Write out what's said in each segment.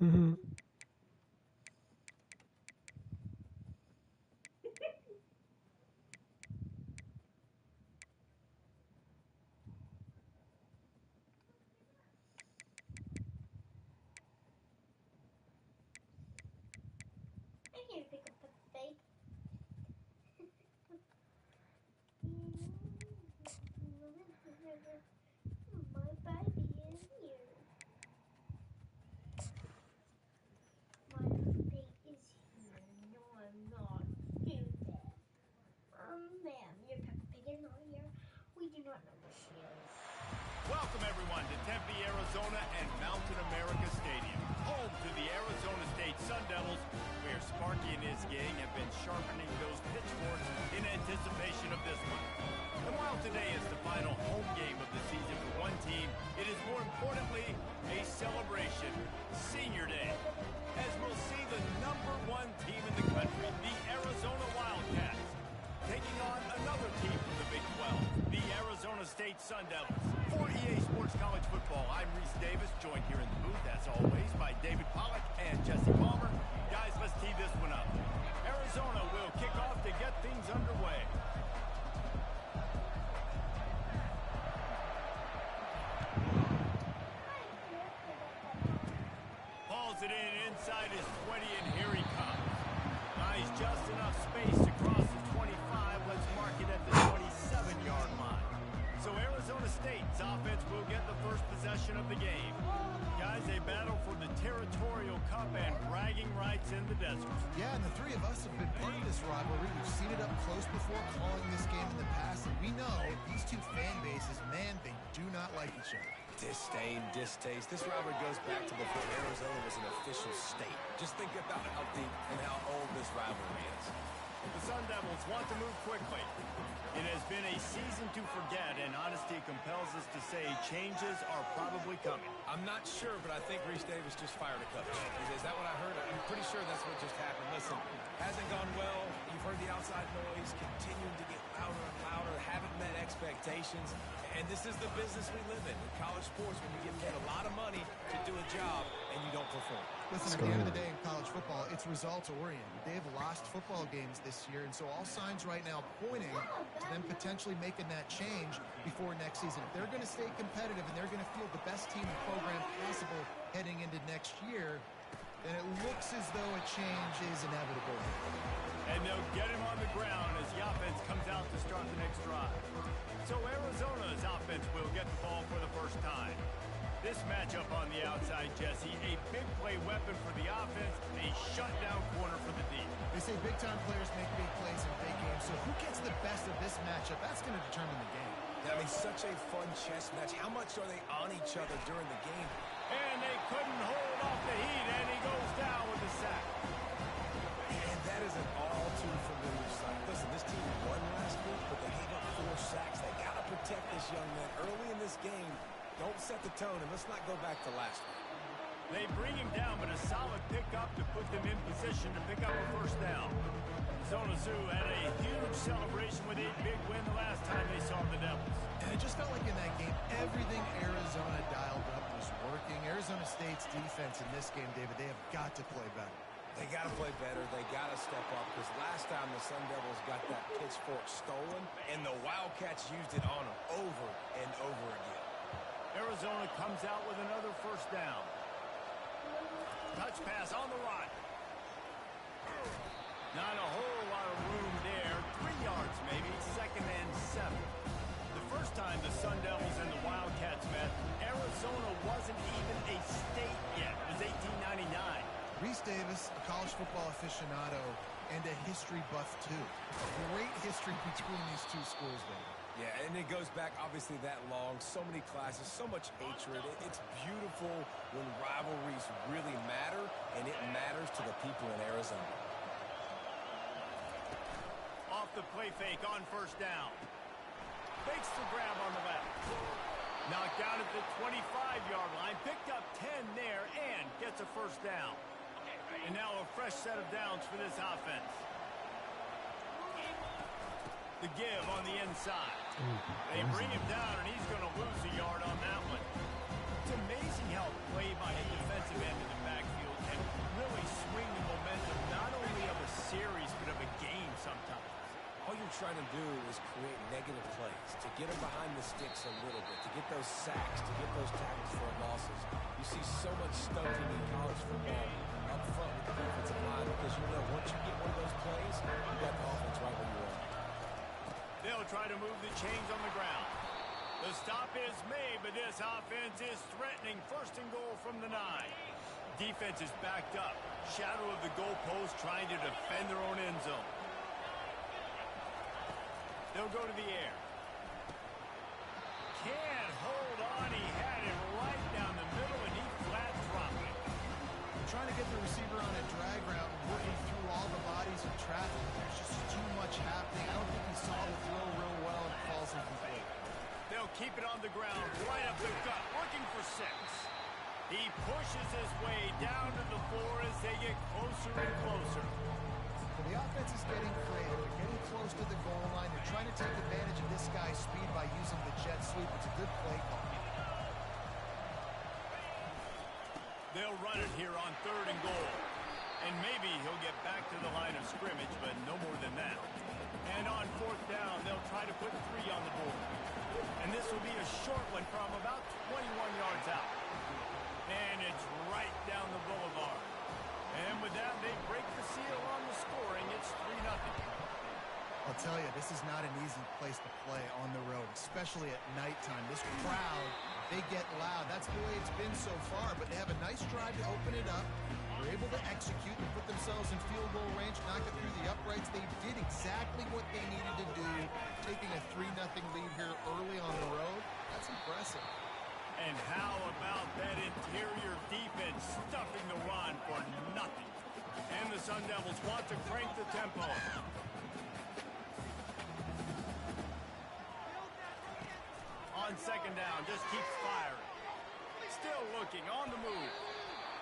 Mm-hmm. I can't pick up the fake. My baby is here. My fake is here. No, I'm not. Do that. Ma'am, your Peppa Pig is not here. We do not know where she is. Welcome, everyone, to Tempe, Arizona and Mountain America Stadium, home to the Arizona State Sun Devils, where Sparky and his gang have been sharpening those pitchforks in anticipation of this one. And while today is the final home game of the season for one team, it is more importantly a celebration, Senior Day, as we'll see the #1 team in the country, the Arizona Wildcats, taking on another team from the Big 12, the Arizona State Sun Devils. For EA Sports College Football, I'm Reese Davis, joined here in the booth, as always, by David Pollack and Jesse Palmer. Guys, let's tee this one up. Arizona will kick off to get things underway. Hauls it in inside his 20, and here he comes. Nice, just enough space to cross the 25. Let's mark it at the 27-yard line. So Arizona State's offense will get the first possession of the game. Guys, they battle for the territorial cup and bragging rights in the desert. Yeah, and the three of us have been part of this rivalry. We've seen it up close before, calling this game in the past, and we know these two fan bases, man, they do not like each other. Disdain, distaste. This rivalry goes back to before Arizona was an official state. Just think about how deep and how old this rivalry is. The Sun Devils want to move quickly. It has been a season to forget, and honesty compels us to say changes are probably coming. I'm not sure, but I think Reese Davis just fired a coach. Is that what I heard? I'm pretty sure that's what just happened. Listen, hasn't gone well. You've heard the outside noise continuing to get louder and louder, haven't met expectations. And this is the business we live in college sports, when you get paid a lot of money to do a job and you don't perform. Listen, at the end of the day in college football, it's results oriented. They've lost football games this year, and so all signs right now pointing to them potentially making that change before next season. If they're going to stay competitive and they're going to field the best team and program possible heading into next year, then it looks as though a change is inevitable. And they'll get him on the ground as the offense comes out to start the next drive. So Arizona's offense will get the ball for the first time. This matchup on the outside, Jesse, a big play weapon for the offense, a shutdown corner for the D. They say big-time players make big plays in big games, so who gets the best of this matchup? That's going to determine the game. I mean, such a fun chess match. How much are they on each other during the game? And they couldn't hold off the heat, and he goes down with a sack. And that is an all-too-familiar sight. Listen, this team won last week, but they gave up 4 sacks. They got to protect this young man early in this game. Don't set the tone, and let's not go back to last week. They bring him down, but a solid pickup to put them in position to pick up a first down. Zona Sioux had a huge celebration with a big win the last time they saw the Devils. And it just felt like in that game, everything Arizona dialed up was working. Arizona State's defense in this game, David, they have got to play better. They got to play better. They got to step up, because last time the Sun Devils got that pitchfork stolen, and the Wildcats used it on them over and over again. Arizona comes out with another first down. Touch pass on the run. Not a whole lot of room there. 3 yards maybe, 2nd and 7. The first time the Sun Devils and the Wildcats met, Arizona wasn't even a state yet. It was 1899. Reese Davis, a college football aficionado, and a history buff, too. Great history between these two schools, though. Yeah, and it goes back obviously that long. So many classes, so much hatred. It's beautiful when rivalries really matter, and it matters to the people in Arizona. Off the play fake on first down. Fakes the grab on the back. Knocked down at the 25-yard line. Picked up 10 there and gets a first down. And now a fresh set of downs for this offense. The give on the inside. They bring him down, and he's going to lose a yard on that one. It's amazing how play by a defensive end in the backfield trying to do is create negative plays, to get them behind the sticks a little bit, to get those sacks, to get those tackles for losses. You see so much stunting in college football up front with the defensive line because you know once you get one of those plays, you got the offense right where you are. They'll try to move the chains on the ground. The stop is made, but this offense is threatening. First and goal from the 9. Defense is backed up. Shadow of the goalpost trying to defend their own end zone. They'll go to the air. Can't hold on. He had it right down the middle, and he flat dropped it. Trying to get the receiver on a drag route and working through all the bodies of traffic. There's just too much happening. I don't think he saw the throw real well, and it falls incomplete. They'll keep it on the ground, right up the gut, looking for 6. He pushes his way down to the floor as they get closer and closer. Well, the offense is getting creative. They're getting close to the goal line. They're trying to take advantage of this guy's speed by using the jet sweep. It's a good play call. They'll run it here on 3rd and goal. And maybe he'll get back to the line of scrimmage, but no more than that. And on 4th down, they'll try to put 3 on the board. And this will be a short one from about 21 yards out. And it's right down the boulevard. And with that, they break the seal on the scoring. It's 3-0. I'll tell you, this is not an easy place to play on the road, especially at nighttime. This crowd, they get loud. That's the way it's been so far, but they have a nice drive to open it up. They're able to execute and put themselves in field goal range, knock it through the uprights. They did exactly what they needed to do, taking a 3-0 lead here early on the road. That's impressive. And how about that interior defense stuffing the run for nothing? And the Sun Devils want to crank the tempo. On 2nd down, just keeps firing. Still looking, on the move.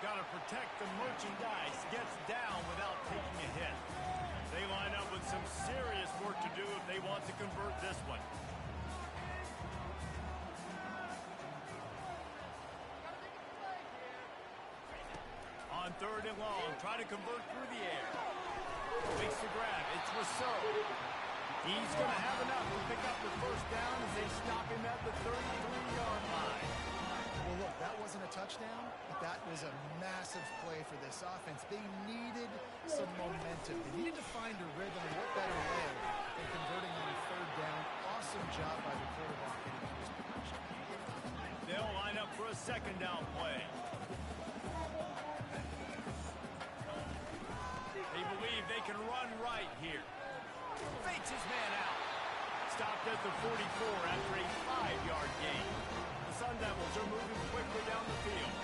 Got to protect the merchandise. Gets down without taking a hit. They line up with some serious work to do if they want to convert this one. On 3rd and long, try to convert through the air. Makes the grab. It's Rousseau. He's going to have enough to pick up the 1st down as they stop him at the 33-yard line. Well, look, that wasn't a touchdown, but that was a massive play for this offense. They needed some momentum. They needed to find a rhythm, and what better way than converting on 3rd down. Awesome job by the quarterback getting to his position. They'll line up for a 2nd down play. They believe they can run right here. Fakes his man out. Stopped at the 44 after a 5-yard gain. The Sun Devils are moving quickly down the field.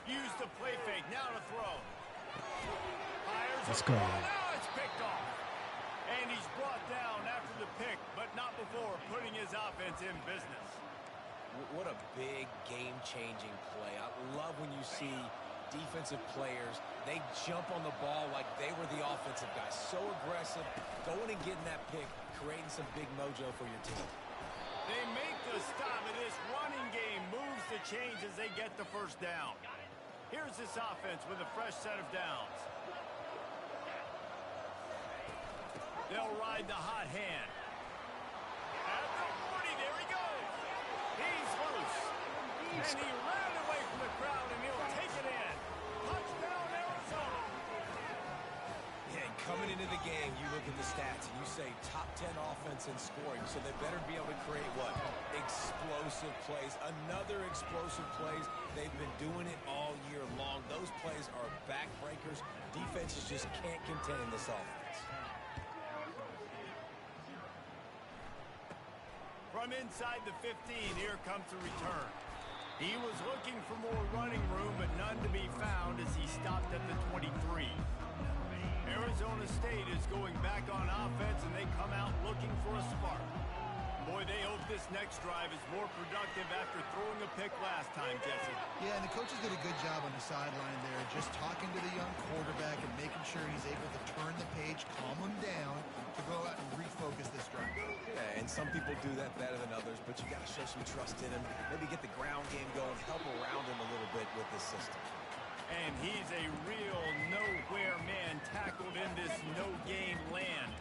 Use the play fake. Now to throw. Fires. Let's go. Now it's picked off. And he's brought down after the pick, but not before putting his offense in business. What a big game-changing play. I love when you see defensive players, they jump on the ball like they were the offensive guys. So aggressive, going and getting that pick, creating some big mojo for your team. They make the stop, and this running game moves the chains as they get the 1st down. Here's this offense with a fresh set of downs. They'll ride the hot hand. At the 40, there he goes. He's loose. And he ran away from the crowd, and he'll take it in. Touchdown, Arizona. Yeah, and coming into the game, you look at the stats, and you say top 10 offense in scoring, so they better be able to create what? Explosive plays. Another explosive plays. They've been doing it all year long. Those plays are backbreakers. Defenses just can't contain this offense. From inside the 15, here comes the return. He was looking for more running room, but none to be found as he stopped at the 23. Arizona State is going back on offense, and they come out looking for a spark. Boy, they hope this next drive is more productive after throwing a pick last time, Jesse. Yeah, and the coaches did a good job on the sideline there, just talking to the young quarterback and making sure he's able to turn the page, calm him down, to go out and refocus this drive. Yeah, and and some people do that better than others, but you got to show some trust in him. Maybe get the ground game going, help around him a little bit with this system. And he's a real nowhere man tackled in this no-game land.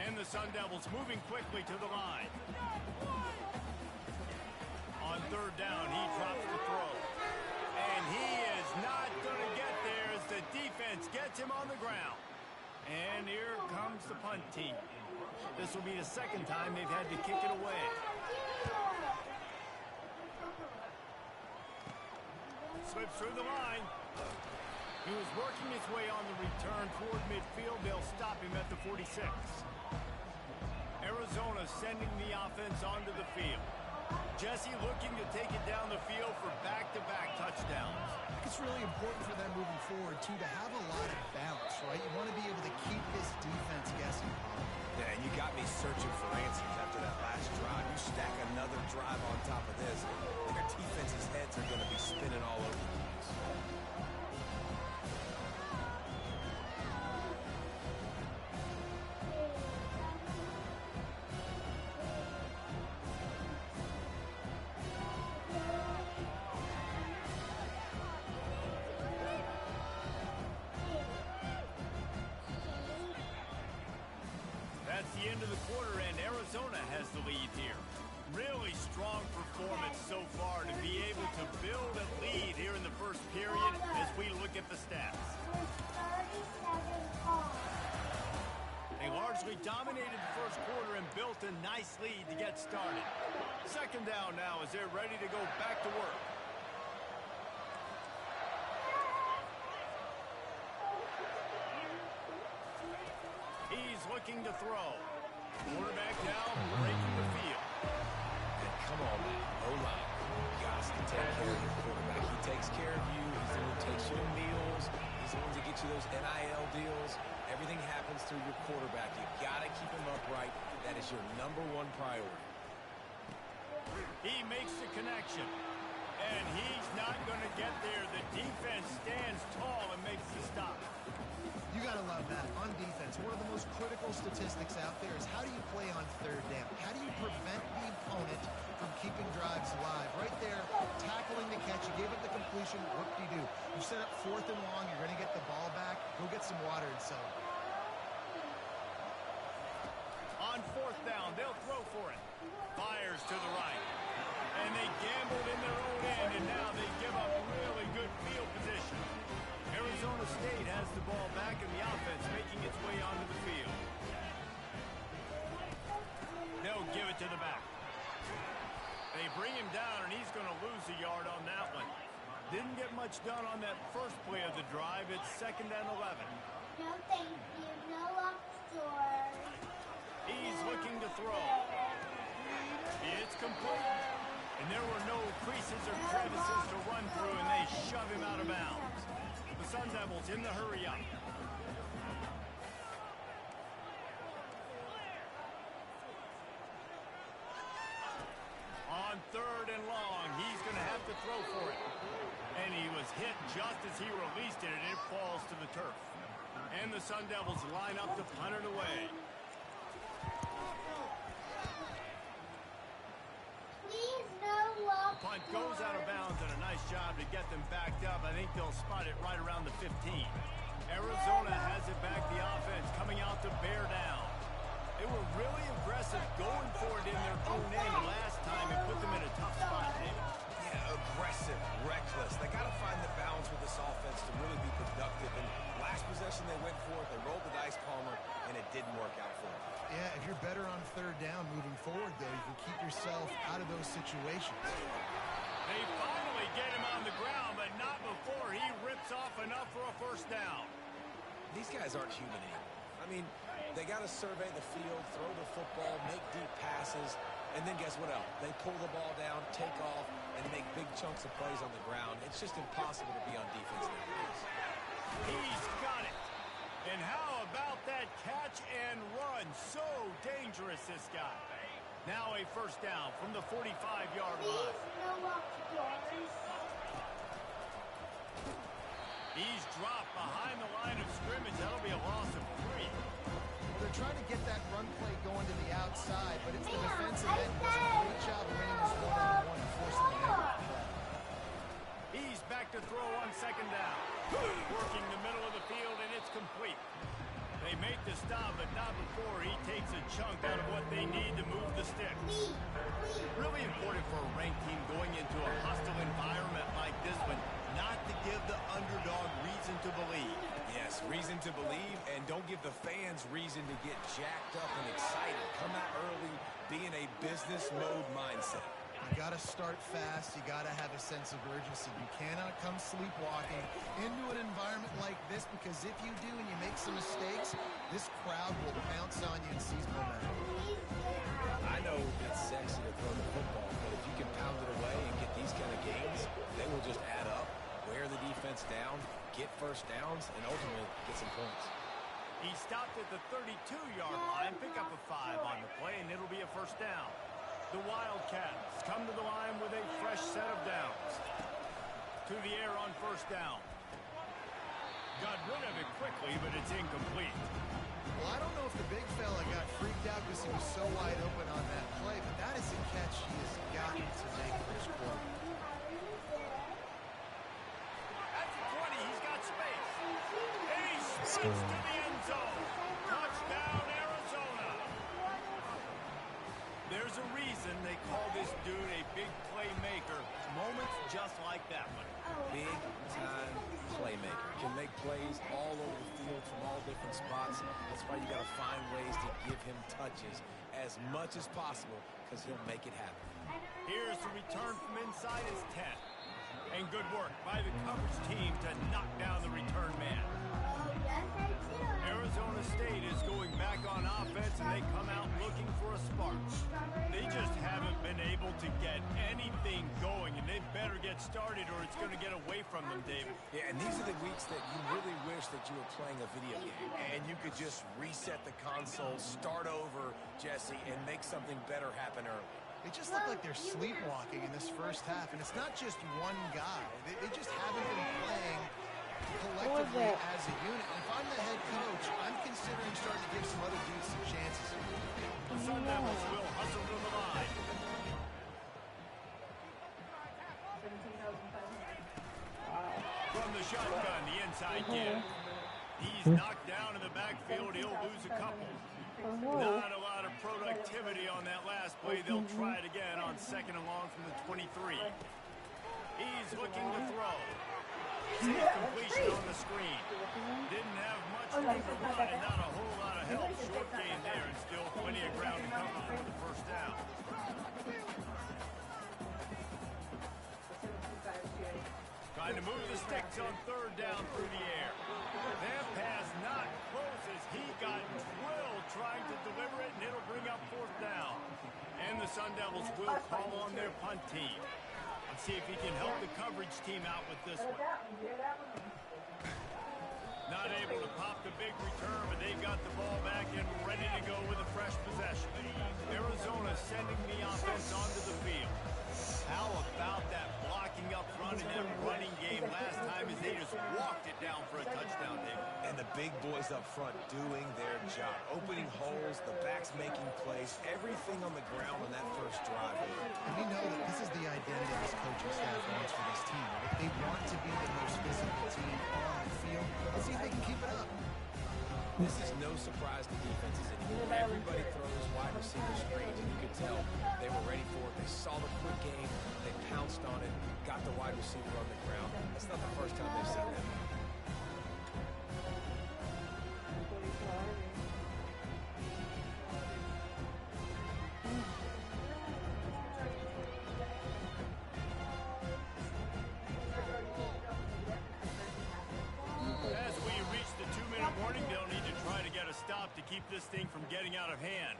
And the Sun Devils moving quickly to the line. On third down, he drops the throw. And he is not going to get there as the defense gets him on the ground. And here comes the punt team. This will be the second time they've had to kick it away. Slips through the line. He was working his way on the return toward midfield. They'll stop him at the 46. Arizona sending the offense onto the field. Jesse looking to take it down the field for back-to-back touchdowns. I think it's really important for them moving forward, too, to have a lot of balance, right? You want to be able to keep this defense guessing. Yeah, and you got me searching for answers after that last drive. You stack another drive on top of this, and their defense's heads are going to be spinning all over the place. That's the end of the quarter, and Arizona has the lead here. Really strong performance so far to be able to build a lead here in the first period as we look at the stats. They largely dominated the first quarter and built a nice lead to get started. Second down now as they're ready to go back to work. He's looking to throw. Quarterback down, breaking the field. And come on, man. O-line. Got to take care of your quarterback. He takes care of you. He's the one who takes you to meals. He's the one to get you those NIL deals. Everything happens through your quarterback. You got to keep him upright. That is your #1 priority. He makes the connection. And he's not going to get there. The defense stands tall and makes the stop. You got to love that. On defense, one of the most critical statistics out there is how do you play on third down? How do you prevent the opponent from keeping drives alive? Right there, tackling the catch. You gave up the completion. What do? You set up 4th and long. You're going to get the ball back. Go get some water and celebrate. On 4th down, they'll throw for it. Fires to the right. And they gambled in their own end, and now they give up really good field position. Arizona State has the ball back in the offense, making its way onto the field. They'll give it to the back. They bring him down, and he's going to lose a yard on that one. Didn't get much done on that first play of the drive. It's 2nd and 11. No, thank you. No offshore. He's looking to throw. It's complete. And there were no creases or crevices to run through, and they shove him out of bounds. The Sun Devils in the hurry up. On 3rd and long, he's going to have to throw for it. And he was hit just as he released it, and it falls to the turf. And the Sun Devils line up to punt it away. Punt goes out of bounds, and a nice job to get them backed up. I think they'll spot it right around the 15. Arizona has it back, the offense coming out to bear down. They were really aggressive going for it in their own end last time and put them in a tough spot, David. Yeah, aggressive, reckless. They got to find the balance with this offense to really be productive. And last possession they went for it, they rolled the dice, Palmer, and it didn't work out for them. Yeah, if you're better on 3rd down moving forward, though, you can keep yourself out of those situations. They finally get him on the ground, but not before he rips off enough for a 1st down. These guys aren't human anymore. I mean, they got to survey the field, throw the football, make deep passes, and then guess what else? They pull the ball down, take off, and make big chunks of plays on the ground. It's just impossible to be on defense nowadays. He's got it. And how about that catch and run? So dangerous, this guy. Now a 1st down from the 45-yard line. He's dropped behind the line of scrimmage. That'll be a loss of 3. They're trying to get that run play going to the outside, but it's the defensive end who does a great job of winning this one-on-one and forcing the network to play. He's back to throw on second down. Working the middle of the field, and it's complete. They make the stop, but not before he takes a chunk out of what they need to move the sticks. Really important for a ranked team going into a hostile environment like this one, not to give the underdog reason to believe. Yes, reason to believe, and don't give the fans reason to get jacked up and excited. Come out early, be in a business mode mindset. You got to start fast. You got to have a sense of urgency. You cannot come sleepwalking into an environment like this, because if you do and you make some mistakes, this crowd will pounce on you and seize momentum. I know it's sexy to throw the football, but if you can pound it away and get these kind of games, they will just add up, wear the defense down, get first downs, and ultimately get some points. He stopped at the 32-yard line, pick up a 5 on the play, and it'll be a first down. The Wildcats come to the line with a fresh set of downs. To the air on first down. Got rid of it quickly, but it's incomplete. Well, I don't know if the big fella got freaked out because he was so wide open on that play, but that is a catch he has got to make for his quarterback. At the 20, he's got space. And he sprints to the end zone. Touchdown, Arizona. There's a reason they call this dude a big playmaker. Moments just like that one. Big-time playmaker. Can make plays all over the field from all different spots. That's why you got to find ways to give him touches as much as possible, because he'll make it happen. Here's the return from inside his 10. And good work by the coverage team to knock down the return man. Arizona State is going back on offense, and they come out looking for a spark. They just haven't been able to get anything going, and they better get started or it's going to get away from them, David. Yeah, and these are the weeks that you really wish that you were playing a video game and you could just reset the console, start over, Jesse, and make something better happen early. They just look like they're sleepwalking in this first half, and it's not just one guy. They just haven't been playing collectively as a unit. And if I'm the head coach, I'm considering starting to give some other dudes some chances. The Sun Devils will hustle to the line. From the shotgun, the inside kid. He's knocked down in the backfield. He'll lose a couple. Not a lot of productivity on that last play. They'll try it again on second and long from the 23. He's looking to throw. Safe completion on the screen. Didn't have much room to run and not a whole lot of help. Short gain there and still plenty of ground to cover for the first down. Trying to move the sticks on third down through the air. That pass not close as he got drilled trying to deliver it, and it'll bring up fourth down. And the Sun Devils will call on their punt team. Let's see if he can help the coverage team out with this one. Not able to pop the big return, but they've got the ball back and ready to go with a fresh possession. Arizona sending the offense onto the field. How about that blocking up front in that running game last time as they just walked it down for a touchdown, David? And the big boys up front doing their job. Opening holes, the backs making plays, everything on the ground on that first drive. And we know that this is the identity this coaching staff wants for this team. They want to be the most physical team on the field. Let's see if they can keep it up. This is no surprise to defenses anymore. Everybody throws wide receiver screens, and you could tell they were ready for it. They saw the quick game, they pounced on it, got the wide receiver on the ground. That's not the first time they've seen that. As we reach the 2-minute warning, they'll need to try to get a stop to keep this thing from getting out of hand.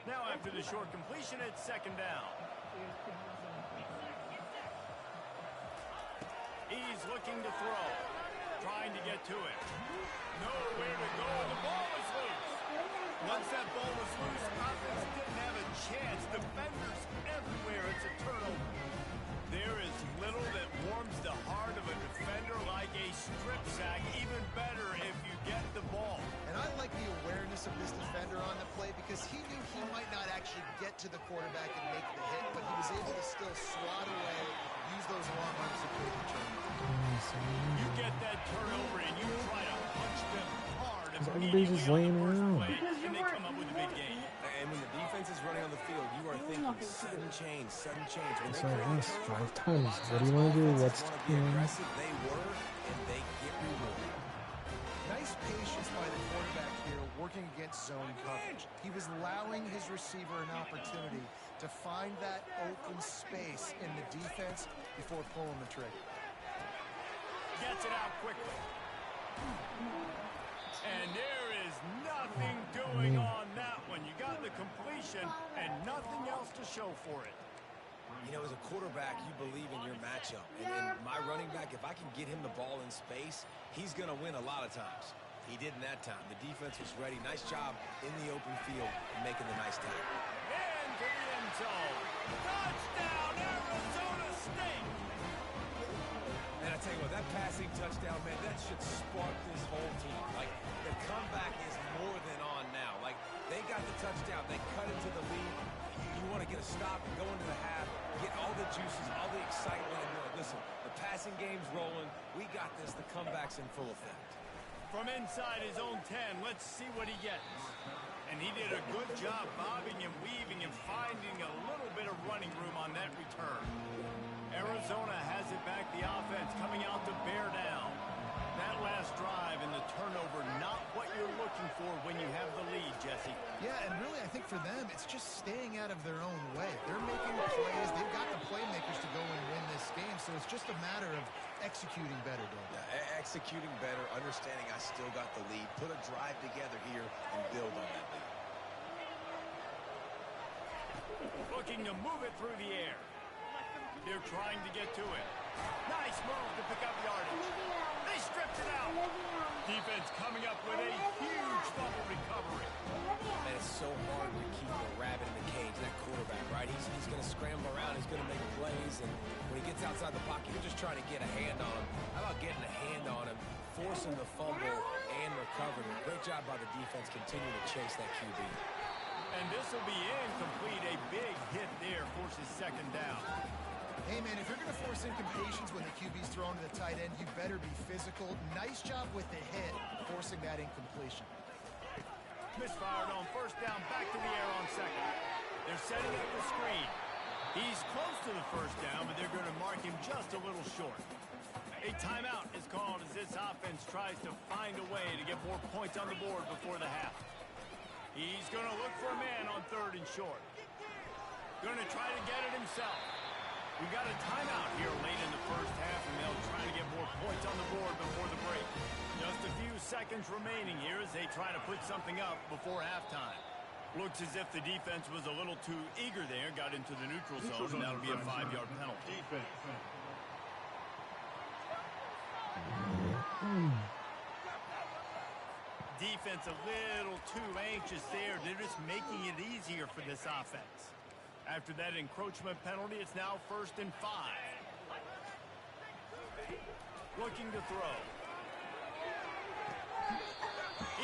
Now after the short completion, it's second down. He's looking to throw, trying to get to it. Nowhere to go, and the ball is loose. Once that ball was loose, offense didn't have a chance. Defenders everywhere. It's a turnover. There is little that warms the heart of a defender like a strip sack. Even better if you get the ball. awareness of this defender on the play because he knew he might not actually get to the quarterback and make the hit, but he was able to still swat away, use those long arms to create the turnover. You get that turnover and you try to punch them hard Everybody's just laying around. and they come up with a big gain. And when the defense is running on the field, you are thinking sudden change, sudden change. When So I asked 5 times, what do you want to do? What's aggressive? They were, and they get rewarded. Nice patience by the quarterback here working against zone coverage. He was allowing his receiver an opportunity to find that open space in the defense before pulling the trigger. Gets it out quickly. And there is nothing doing on that one. You got the completion and nothing else to show for it. You know, as a quarterback, you believe in your matchup. And my running back, if I can get him the ball in space, he's going to win a lot of times. He did in that time. The defense was ready. Nice job in the open field making the nice tackle. Into the end zone. Touchdown, Arizona State. And I tell you what, that passing touchdown, man, that should spark this whole team. Like, the comeback is more than on now. Like, they got the touchdown. They cut into the lead. You want to get a stop and go into the half, get all the juices, all the excitement, and be like, listen, the passing game's rolling. We got this. The comeback's in full effect. From inside his own 10, let's see what he gets. And he did a good job bobbing and weaving and finding a little bit of running room on that return. Arizona has it back, the offense coming out to bear down. That last drive and the turnover, not what you're looking for when you have the lead, Jesse. Yeah, and really I think for them, it's just staying out of their own way. They're making plays. They've got the playmakers to go and win this game, so it's just a matter of executing better, Bill. Yeah, executing better, understanding I still got the lead, put a drive together here and build on that lead. Looking to move it through the air. They're trying to get to it. Nice move to pick up yardage. They stripped it out. Defense coming up with a huge fumble recovery. Man, it's so hard to keep a rabbit in the cage, that quarterback, right? He's going to scramble around. He's going to make plays. And when he gets outside the pocket, you're just trying to get a hand on him. How about getting a hand on him, forcing the fumble, and recovering? Great job by the defense continuing to chase that QB. And this will be incomplete. A big hit there forces second down. Hey, man, if you're going to force incompletions when the QB's thrown to the tight end, you better be physical. Nice job with the hit, forcing that incompletion. Misfired on first down, back to the air on second. They're setting up the screen. He's close to the first down, but they're going to mark him just a little short. A timeout is called as this offense tries to find a way to get more points on the board before the half. He's going to look for a man on third and short. Going to try to get it himself. We got a timeout here late in the first half, and they'll try to get more points on the board before the break. Just a few seconds remaining here as they try to put something up before halftime. Looks as if the defense was a little too eager there, got into the neutral zone, and that'll be a 5-yard penalty. Defense a little too anxious there. They're just making it easier for this offense. After that encroachment penalty, it's now 1st and 5. Looking to throw.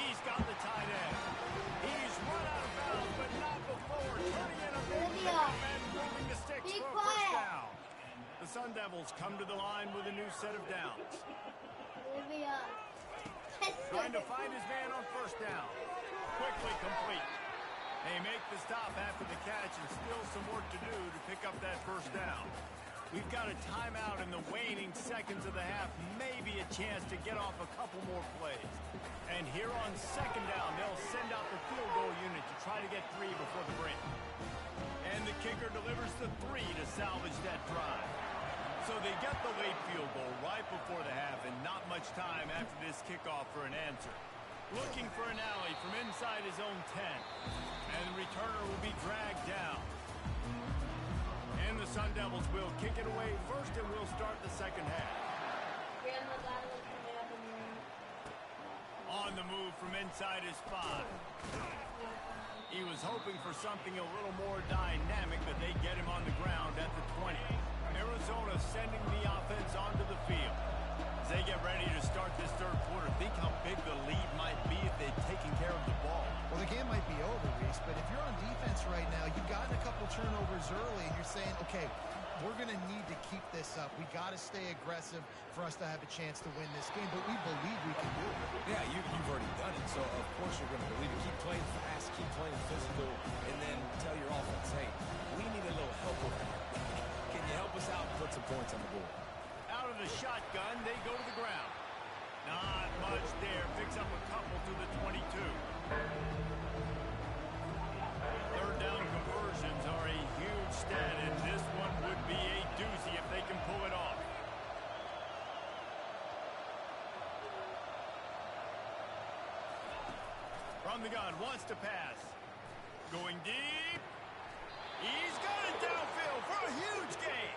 He's got the tight end. He's run out of bounds, but not before turning in a big and moving the sticks for a first down. The Sun Devils come to the line with a new set of downs. Trying to find his man on first down. Quickly complete. They make the stop after the catch and still some work to do to pick up that first down. We've got a timeout in the waning seconds of the half. Maybe a chance to get off a couple more plays. And here on second down, they'll send out the field goal unit to try to get 3 before the break. And the kicker delivers the 3 to salvage that drive. So they get the late field goal right before the half and not much time after this kickoff for an answer. Looking for an alley from inside his own 10. And the returner will be dragged down. And the Sun Devils will kick it away first, and we'll start the second half. On the move from inside his 5. He was hoping for something a little more dynamic, but they get him on the ground at the 20. Arizona sending the offense onto the field. As they get ready to start this third quarter, think how big the lead might be if they'd taken care of the ball. Well, right now. You've gotten a couple turnovers early, and you're saying, okay, we're going to need to keep this up. We got to stay aggressive for us to have a chance to win this game, but we believe we can do it. Yeah, you've already done it, so of course you're going to believe it. Keep playing fast, keep playing physical, and then tell your offense, hey, we need a little help over here. Can you help us out and put some points on the board? Out of the shotgun, they go to the ground. Not much there. Picks up a couple to the 22. Third down conversions are a huge stat, and this one would be a doozy if they can pull it off. From the gun, wants to pass. Going deep. He's got it downfield for a huge gain.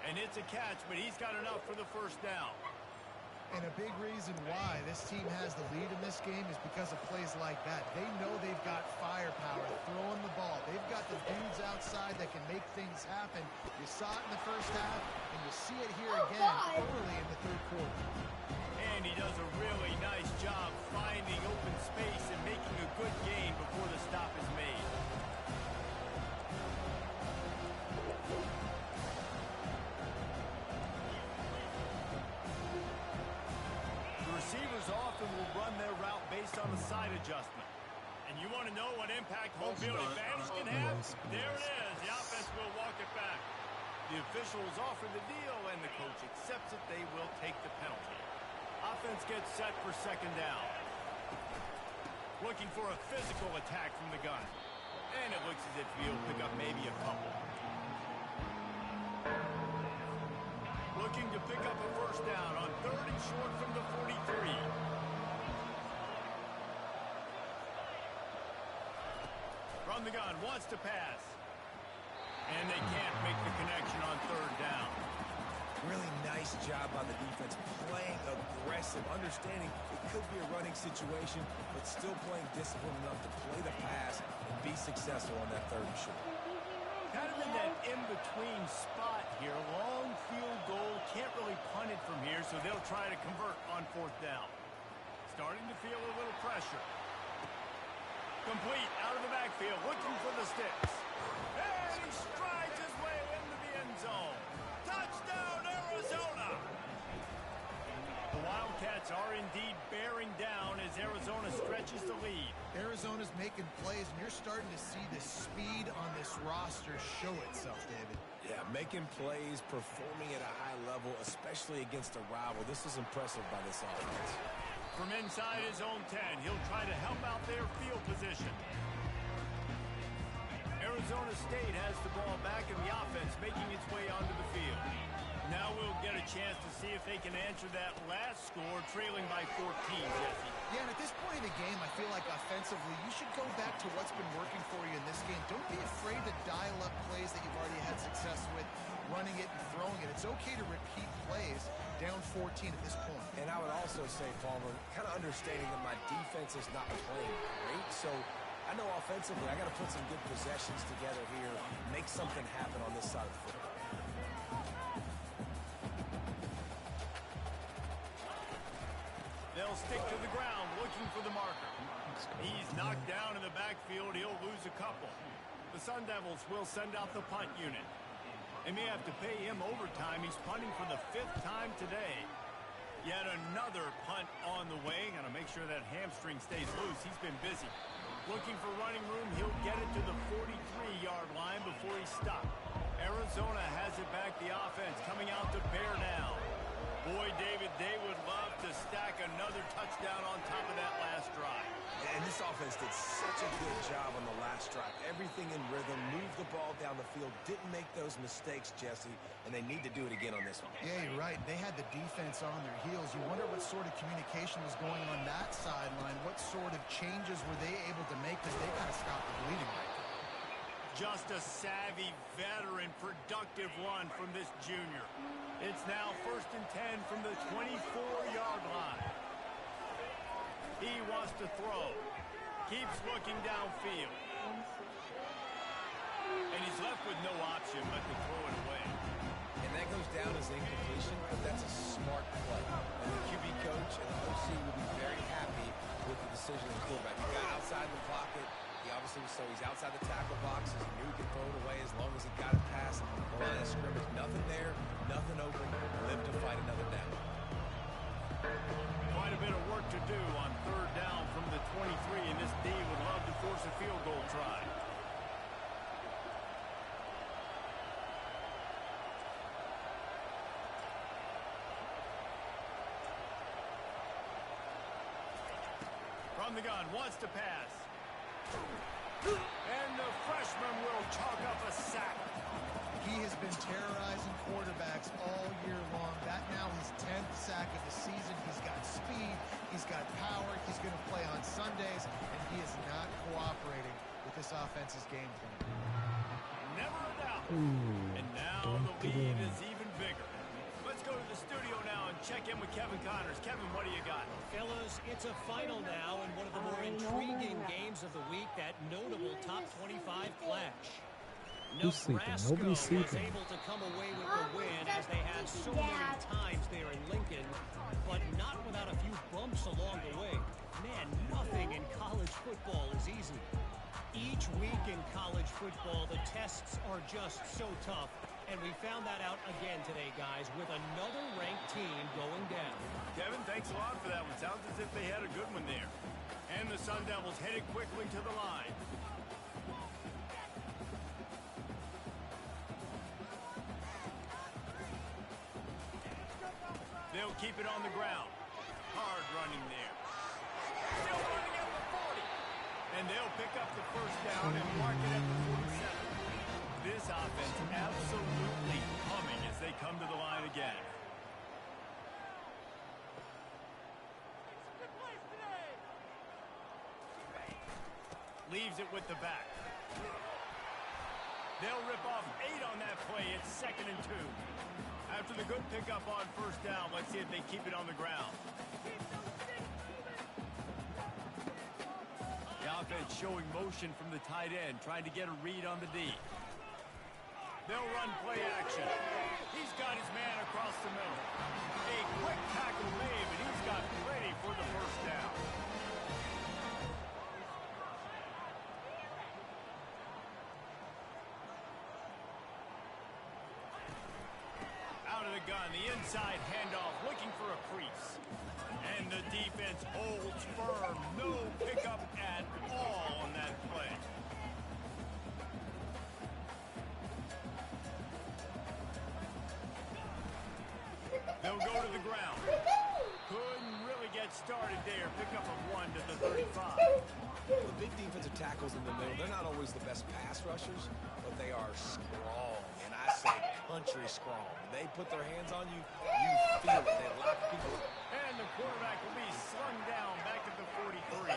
And it's a catch, but he's got enough for the first down. And a big reason why this team has the lead in this game is because of plays like that. They know they've got firepower throwing the ball. They've got the dudes outside that can make things happen. You saw it in the first half, and you see it here again early in the third quarter. And he does a really nice job finding open space and making a good gain before the stop is made. Receivers often will run their route based on the side adjustment. And you want to know what impact home field advantage can have? There it is. The offense will walk it back. The officials offer the deal, and the coach accepts it. They will take the penalty. Offense gets set for second down. Looking for a physical attack from the gun. And it looks as if he'll pick up maybe a couple. Looking to pick up a first down on third and short from the 43. From the gun, wants to pass. And they can't make the connection on third down. Really nice job by the defense, playing aggressive, understanding it could be a running situation, but still playing disciplined enough to play the pass and be successful on that third and short. Kind of in that in-between spot here. Long field goal. Can't really punt it from here, so they'll try to convert on fourth down. Starting to feel a little pressure. Complete out of the backfield, looking for the sticks. And he strides his way into the end zone. Touchdown, Arizona! The Wildcats are indeed bearing down as Arizona stretches the lead. Arizona's making plays, and you're starting to see the speed on this roster show itself, David. Yeah, making plays, performing at a high level, especially against a rival. This is impressive by this offense. From inside his own 10, he'll try to help out their field position. Arizona State has the ball back in the offense, making its way onto the field. Now we'll get a chance to see if they can answer that last score, trailing by 14, Jesse. Yeah, and at this point in the game, I feel like offensively, you should go back to what's been working for you in this game. Don't be afraid to dial up plays that you've already had success with, running it and throwing it. It's okay to repeat plays down 14 at this point. And I would also say, Palmer, kind of understanding that my defense is not playing great, so I know offensively I got to put some good possessions together here, make something happen on this side of the football. They'll stick to the ground looking for the marker. He's knocked down in the backfield. He'll lose a couple. The Sun Devils will send out the punt unit. They may have to pay him overtime. He's punting for the 5th time today. Yet another punt on the way. Got to make sure that hamstring stays loose. He's been busy. Looking for running room. He'll get it to the 43-yard line before he's stopped. Arizona has it back. The offense coming out to bear down. Boy, David, they would love to stack another touchdown on top of that last drive. And this offense did such a good job on the last drive. Everything in rhythm, moved the ball down the field, didn't make those mistakes, Jesse, and they need to do it again on this one. Yeah, you're right. They had the defense on their heels. You wonder what sort of communication was going on that sideline. What sort of changes were they able to make because they kind of stopped the bleeding right there. Just a savvy, veteran, productive run from this junior. It's now 1st and 10 from the 24-yard line. He wants to throw. Keeps looking downfield. And he's left with no option but to throw it away. And that goes down as incompletion, but that's a smart play. And the QB coach and the OC will be very happy with the decision of the quarterback. He got outside the pocket. He obviously aggressive, so he's outside the tackle box. He knew he could throw it away as long as he got it past the line of scrimmage. Nothing there, nothing open. Live to fight another down. Quite a bit of work to do on third down from the 23, and this D would love to force a field goal try. From the gun, wants to pass. And the freshman will chalk up a sack. He has been terrorizing quarterbacks all year long. That now his 10th sack of the season. He's got speed. He's got power. He's going to play on Sundays, and he is not cooperating with this offense's game plan. Never a doubt. Ooh, And now don't the get lead in. is even bigger. Let's go to the studio now and check in with Kevin Connors. Kevin, what do you got? Fellas, it's a final now, and one of the more intriguing games of the week, that notable top 25 clash. Who's sleeping? Nebraska Nobody's was sleeping. able to come away with the win as they had so many times there in Lincoln, but not without a few bumps along the way. Man, nothing in college football is easy. Each week in college football, the tests are just so tough, and we found that out again today, guys, with another ranked team going down. Kevin, thanks a lot for that one. Sounds as if they had a good one there. And the Sun Devils headed quickly to the line. They'll keep it on the ground. Hard running there. Still running at the 40. And they'll pick up the first down and mark it at the 47. This offense absolutely humming as they come to the line again. Leaves it with the back. They'll rip off 8 on that play. It's 2nd and 2. After the good pickup on first down, let's see if they keep it on the ground. The offense showing motion from the tight end, trying to get a read on the D. They'll run play action. He's got his man across the middle. A quick tackle made, and he's got plenty for the first down. Out of the gun, the inside handoff, looking for a crease. And the defense holds firm. No pickup at all on that play. They'll go to the ground. Couldn't really get started there. Pickup of 1 to the 35. The big defensive tackles in the middle, they're not always the best pass rushers, but they are strong, and I say country strong. They put their hands on you, you feel it. They lock people up. And the quarterback will be slung down back at the 43.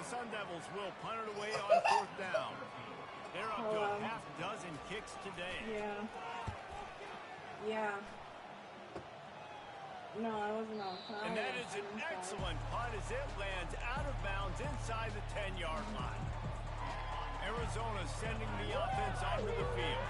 The Sun Devils will punt it away on 4th down. They're up to a half dozen kicks today. Yeah. No, I wasn't on time. And that is an excellent punt as it lands out of bounds inside the 10-yard line. Arizona sending the offense onto the field.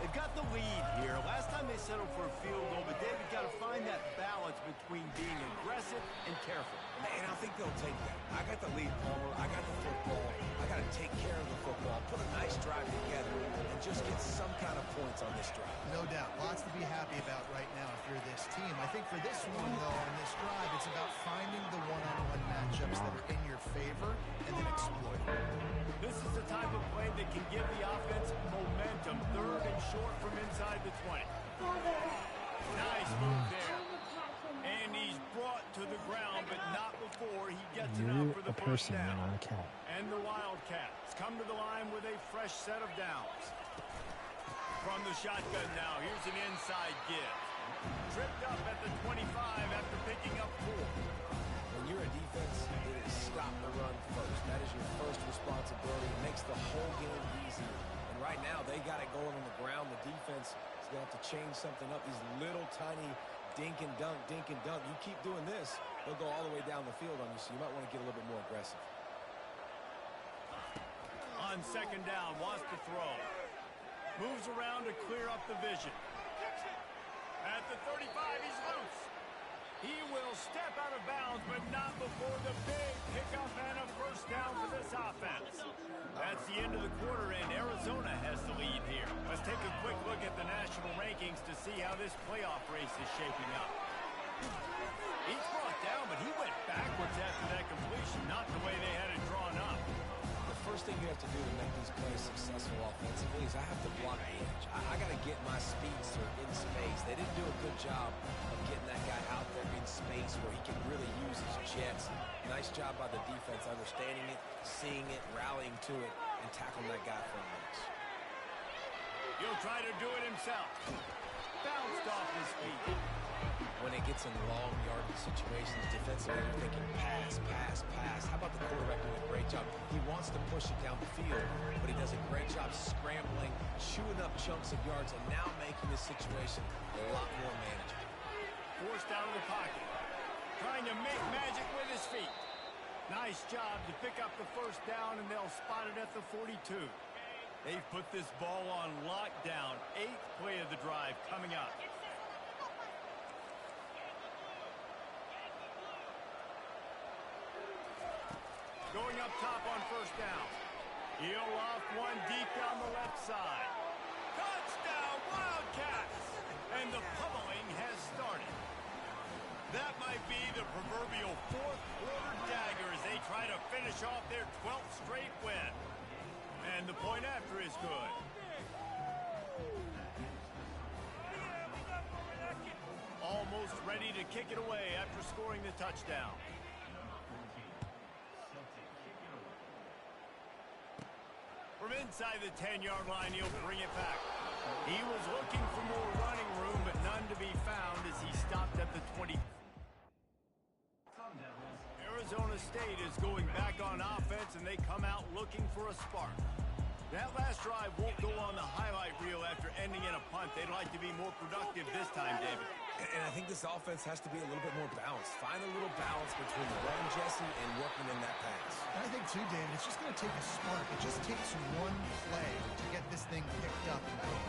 They've got the lead here. Last time they settled for a field goal, but David got to find that balance between being aggressive and careful. And I think they'll take that. I got the lead, Palmer. I got the football. I got to take care of the football, put a nice drive together, and just get some kind of points on this drive. No doubt. Lots to be happy about right now if you're this team. I think for this one, though, on this drive, it's about finding the one-on-one matchups that are in your favor and then exploiting. This is the type of play that can give the offense momentum. 3rd and short from inside the 20. Nice move there. And he's brought to the ground, but not before he gets it up You're for a the first person, down. not a cat. And the Wildcats come to the line with a fresh set of downs. From the shotgun now, here's an inside give. Tripped up at the 25 after picking up 4. When you're a defense, it is stop the run first. That is your first responsibility. It makes the whole game easier. And right now, they got it going on the ground. The defense is going to have to change something up. These little tiny dink and dunk, dink and dunk. You keep doing this, they'll go all the way down the field on you, so you might want to get a little bit more aggressive. On 2nd down, wants to throw. Moves around to clear up the vision. At the 35, he's loose. He will step out of bounds, but not before the big pickup and a first down for this offense. That's the end of the quarter, and Arizona has the lead here. Let's take a quick look at the national rankings to see how this playoff race is shaping up. He's brought down, but he went backwards after that completion, not the way they had it drawn up. The first thing you have to do to make these plays successful offensively is I have to block the edge. I got to get my speedster in space. They didn't do a good job of getting that guy out there in space where he can really use his jets. Nice job by the defense understanding it, seeing it, rallying to it, and tackling that guy for a miss. He'll try to do it himself. Bounced off his feet. When it gets in long yardage situations, defensively, they're thinking pass, pass, pass. How about the quarterback doing a great job? He wants to push it down the field, but he does a great job scrambling, chewing up chunks of yards, and now making this situation a lot more manageable. Forced out of the pocket. Trying to make magic with his feet. Nice job to pick up the first down, and they'll spot it at the 42. They've put this ball on lockdown. 8th play of the drive coming up. Going up top on first down. He'll off one deep down the left side. Touchdown, Wildcats! And the pummeling has started. That might be the proverbial fourth quarter dagger as they try to finish off their 12th straight win. And the point after is good. Almost ready to kick it away after scoring the touchdown. From inside the 10-yard line, he'll bring it back. He was looking for more running room, but none to be found as he stopped at the 20. Arizona State is going back on offense, and they come out looking for a spark. That last drive won't go on the highlight reel after ending in a punt. They'd like to be more productive this time, David. And I think this offense has to be a little bit more balanced. Find a little balance between the run, Jesse, and working in that pass. And I think, too, David, it's just going to take a spark. It just takes one play to get this thing picked up and going.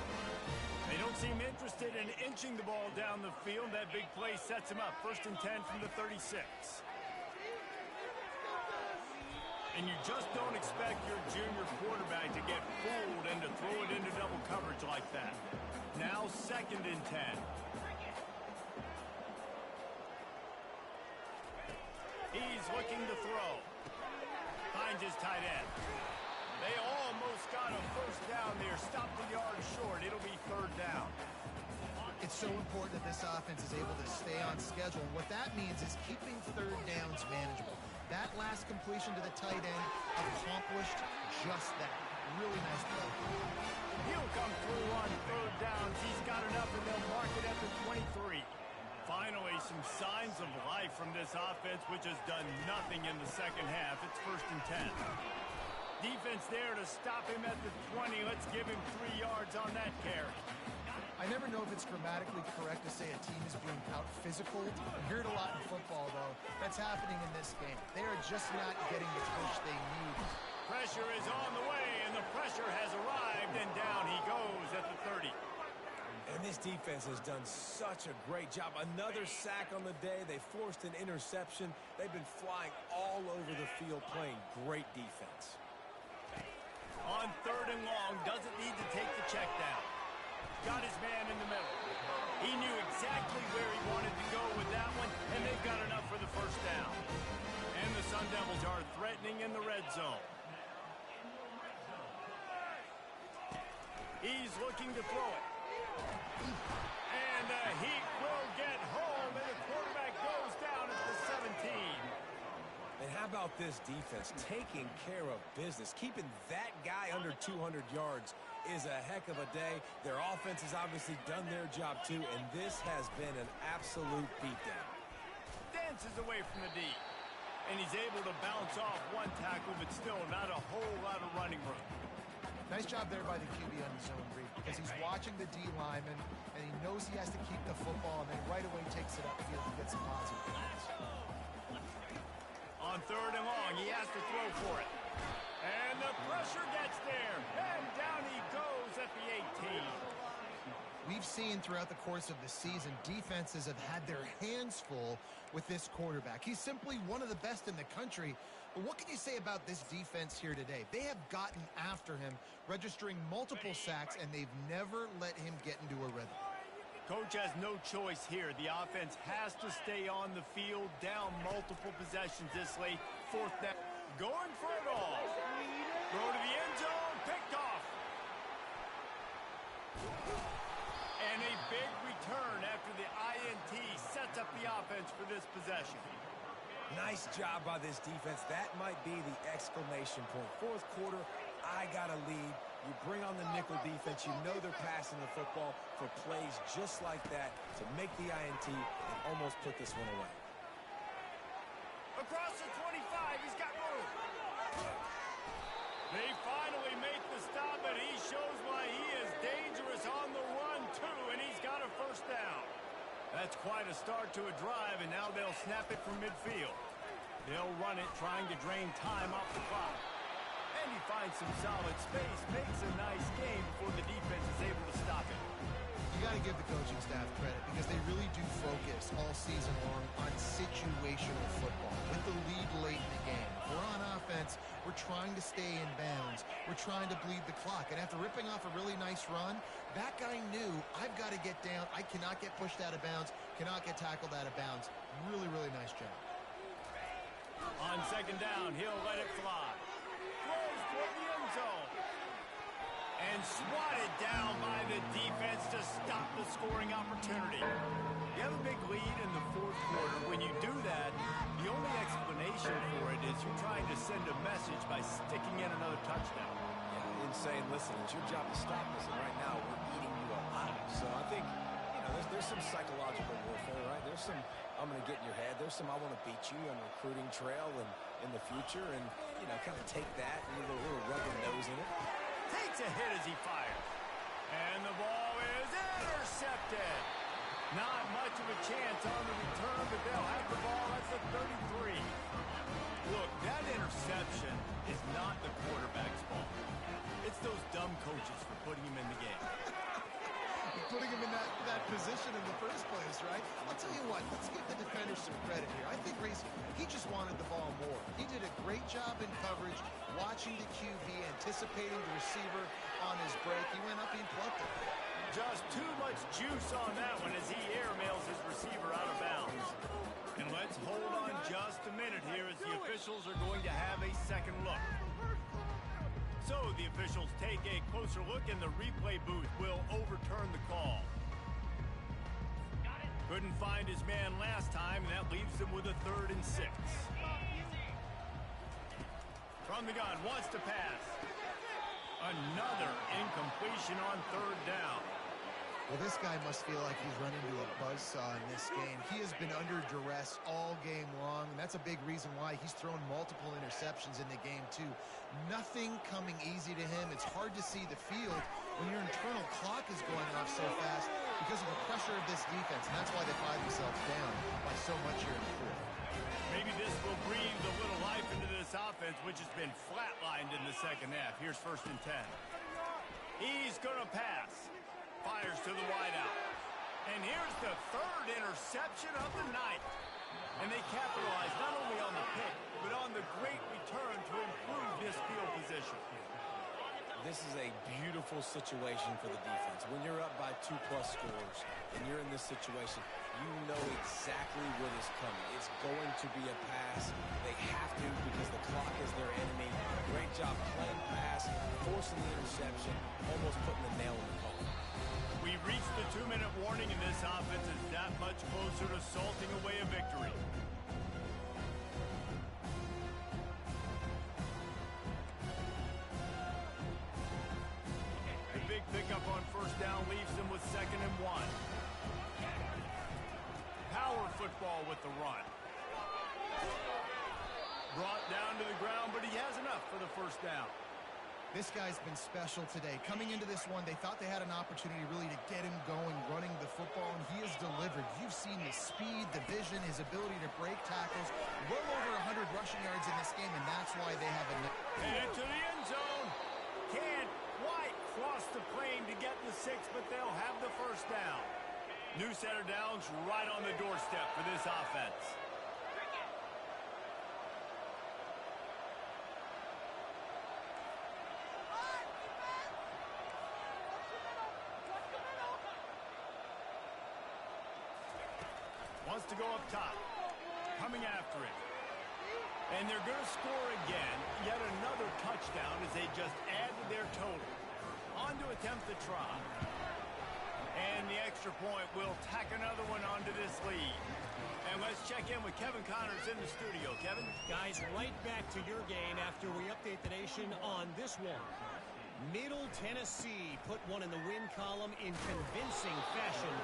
They don't seem interested in inching the ball down the field. That big play sets him up. 1st and 10 from the 36. And you just don't expect your junior quarterback to get fooled and to throw it into double coverage like that. Now 2nd and 10. He's looking to throw. Finds his tight end. They almost got a first down there. Stopped the yard short. It'll be 3rd down. It's so important that this offense is able to stay on schedule. And what that means is keeping 3rd downs manageable. That last completion to the tight end accomplished just that. Really nice play. He'll come through on 3rd downs. He's got enough, and they'll mark it at the 23. Finally, some signs of life from this offense, which has done nothing in the second half. It's 1st and 10. Defense there to stop him at the 20. Let's give him 3 yards on that carry. I never know if it's grammatically correct to say a team is being out-physical. You hear it a lot in football, though. That's happening in this game. They are just not getting the push they need. Pressure is on the way, and the pressure has arrived, and down he goes at the 30. And this defense has done such a great job. Another sack on the day. They forced an interception. They've been flying all over the field playing great defense. On 3rd and long, doesn't need to take the check down. Got his man in the middle. He knew exactly where he wanted to go with that one, and they've got enough for the first down. And the Sun Devils are threatening in the red zone. He's looking to throw it. And the Heat will get home, and the quarterback goes down at the 17. And how about this defense taking care of business? Keeping that guy under 200 yards is a heck of a day. Their offense has obviously done their job too, and this has been an absolute beatdown. Dances away from the D. And he's able to bounce off one tackle, but still not a whole lot of running room. Nice job there by the QB on the zone read because he's watching the D lineman, and he knows he has to keep the football, and then right away takes it upfield and gets some positive points. On 3rd and long, he has to throw for it. And the pressure gets there. And down he goes at the 18. We've seen throughout the course of the season, defenses have had their hands full with this quarterback. He's simply one of the best in the country. But what can you say about this defense here today? They have gotten after him, registering multiple sacks, and they've never let him get into a rhythm. Coach has no choice here. The offense has to stay on the field, down multiple possessions this late. Fourth down. Going for it all. Throw to the end zone. Picked off. And a big return after the INT sets up the offense for this possession. Nice job by this defense. That might be the exclamation point. Fourth quarter, I got a lead. You bring on the nickel defense. You know they're passing the football for plays just like that to make the INT and almost put this one away. Across the 25, he's got room. They finally make the stop, and he shows why he is dangerous on the run, too, and he's got a first down. That's quite a start to a drive, and now they'll snap it from midfield. They'll run it, trying to drain time off the clock. And he finds some solid space, makes a nice game before the defense is able to stop it. You got to give the coaching staff credit because they really do focus all season long on situational football with the lead late in the game. If we're on offense, we're trying to stay in bounds. We're trying to bleed the clock. And after ripping off a really nice run, that guy knew, I've got to get down. I cannot get pushed out of bounds, cannot get tackled out of bounds. Really, really nice job. On second down, he'll let it fly. Throws toward the end zone. And swatted down by the defense to stop the scoring opportunity. You have a big lead in the fourth quarter. When you do that, the only explanation for it is you're trying to send a message by sticking in another touchdown. Yeah, and saying, listen, it's your job to stop this, and right now we're eating you alive. So I think, there's some psychological warfare, right? There's some, I'm going to get in your head. There's some, I want to beat you on the recruiting trail and in the future, and, kind of take that and a little rubber nose in it. Takes a hit as he fires. And the ball is intercepted. Not much of a chance on the return, but they'll have the ball at the 33. Look, that interception is not the quarterback's fault. It's those dumb coaches for putting him in the game. Putting him in that position in the first place, right? I'll tell you what, let's give the defender some credit here. I think Reese, he just wanted the ball more. He did a great job in coverage, watching the QB, anticipating the receiver on his break. He went up and plucked it. Just too much juice on that one as he airmails his receiver out of bounds. And let's hold on just a minute here as the officials are going to have a second look. So the officials take a closer look, and the replay booth will overturn the call. Couldn't find his man last time, and that leaves them with a 3rd and 6. From the gun, wants to pass. Another incompletion on 3rd down. Well, this guy must feel like he's run into a buzzsaw in this game. He has been under duress all game long, and that's a big reason why he's thrown multiple interceptions in the game, too. Nothing coming easy to him. It's hard to see the field when your internal clock is going off so fast because of the pressure of this defense, and that's why they find themselves down by so much here in the fourth. Maybe this will breathe a little life into this offense, which has been flatlined in the second half. Here's 1st and 10. He's going to pass. Fires to the wideout. And here's the 3rd interception of the night. And they capitalize not only on the pick, but on the great return to improve this field position. This is a beautiful situation for the defense. When you're up by 2+ scores and you're in this situation, you know exactly what is coming. It's going to be a pass. They have to because the clock is their enemy. Great job playing pass, forcing the interception, almost putting the nail in the coffin. We reached the 2-minute warning, and this offense is that much closer to salting away a victory. The big pickup on 1st down leaves them with 2nd and 1. Power football with the run. Brought down to the ground, but he has enough for the 1st down. This guy's been special today. Coming into this one, they thought they had an opportunity really to get him going, running the football, and he has delivered. You've seen the speed, the vision, his ability to break tackles. Well over 100 rushing yards in this game, and that's why they have a... Headed to the end zone. Can't quite across the frame to get the 6, but they'll have the first down. New center downs right on the doorstep for this offense. Wants to go up top. Coming after it. And they're going to score again. Yet another touchdown as they just add to their total. On to attempt the try. And the extra point will tack another one onto this lead. And let's check in with Kevin Connors in the studio. Kevin? Guys, right back to your game after we update the nation on this one. Middle Tennessee put one in the win column in convincing fashion.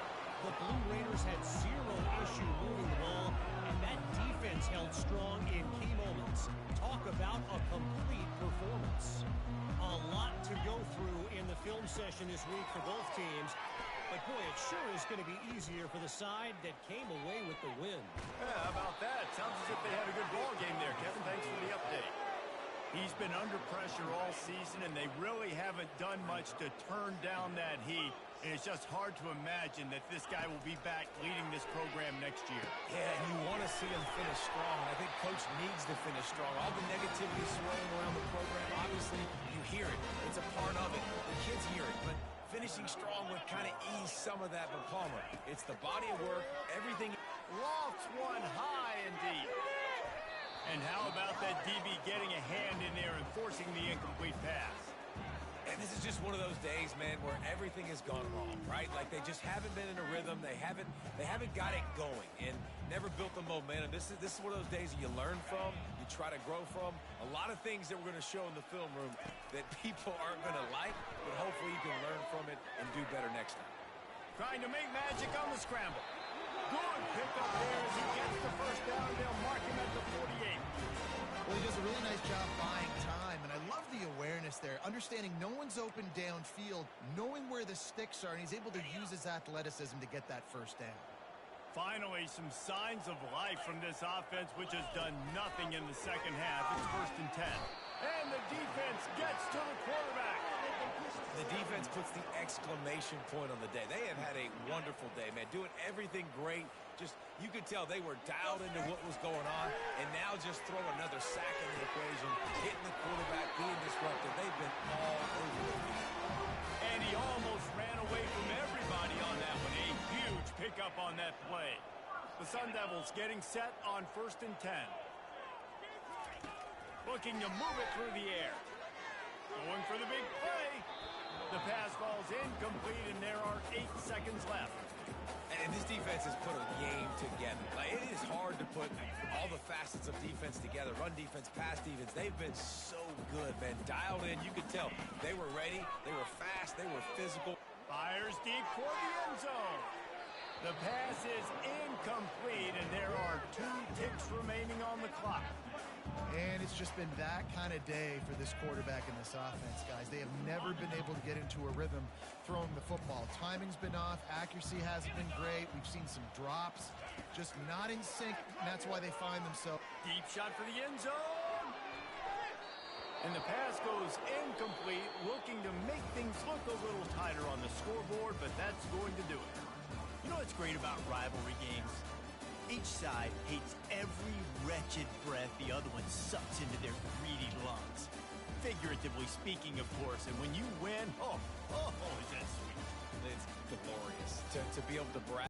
The Blue Raiders had zero issue moving the ball, and that defense held strong in key moments. Talk about a complete performance. A lot to go through in the film session this week for both teams. But, boy, it sure is going to be easier for the side that came away with the win. Yeah, how about that? Sounds as if they had a good ball game there, Kevin. Thanks for the update. He's been under pressure all season, and they really haven't done much to turn down that heat. And it's just hard to imagine that this guy will be back leading this program next year. Yeah, and you want to see him finish strong. And I think Coach needs to finish strong. All the negativity swirling around the program, obviously, you hear it. It's a part of it. The kids hear it. But finishing strong would kind of ease some of that. But Palmer, it's the body of work, everything. Lofts one high and deep. And how about that DB getting a hand in there and forcing the incomplete pass? And this is just one of those days, man, where everything has gone wrong, right? Like they just haven't been in a rhythm. They haven't got it going and never built the momentum. This is one of those days that you learn from, you try to grow from. A lot of things that we're going to show in the film room that people aren't going to like, but hopefully you can learn from it and do better next time. Trying to make magic on the scramble. Good pickup there as he gets the first down. They'll mark him at the 48. Well, he does a really nice job buying time, and I love the awareness there, understanding no one's open downfield, knowing where the sticks are, and he's able to use his athleticism to get that first down. Finally, some signs of life from this offense, which has done nothing in the second half. It's 1st and 10. And the defense gets to the quarterback. The defense puts the exclamation point on the day. They have had a wonderful day, man, doing everything great. Just, you could tell they were dialed into what was going on, and now just throw another sack in the equation, hitting the quarterback, being disruptive. They've been all over the field. And he almost ran away from everybody on that one. A huge pickup on that play. The Sun Devils getting set on 1st and 10. Looking to move it through the air. Going for the big play. The pass ball's incomplete, and there are 8 seconds left. And this defense has put a game together. Like, it is hard to put all the facets of defense together. Run defense, pass defense. They've been so good, man. Dialed in. You could tell they were ready. They were fast. They were physical. Fires deep toward the end zone. The pass is incomplete, and there are 2 ticks remaining on the clock. And it's just been that kind of day for this quarterback in this offense, guys. They have never been able to get into a rhythm throwing the football. Timing's been off. Accuracy hasn't been great. We've seen some drops. Just not in sync, and that's why they find themselves. Deep shot for the end zone. And the pass goes incomplete, looking to make things look a little tighter on the scoreboard, but that's going to do it. You know what's great about rivalry games? Each side hates every wretched breath the other one sucks into their greedy lungs. Figuratively speaking, of course, and when you win, oh, is that sweet. It's glorious to be able to brag.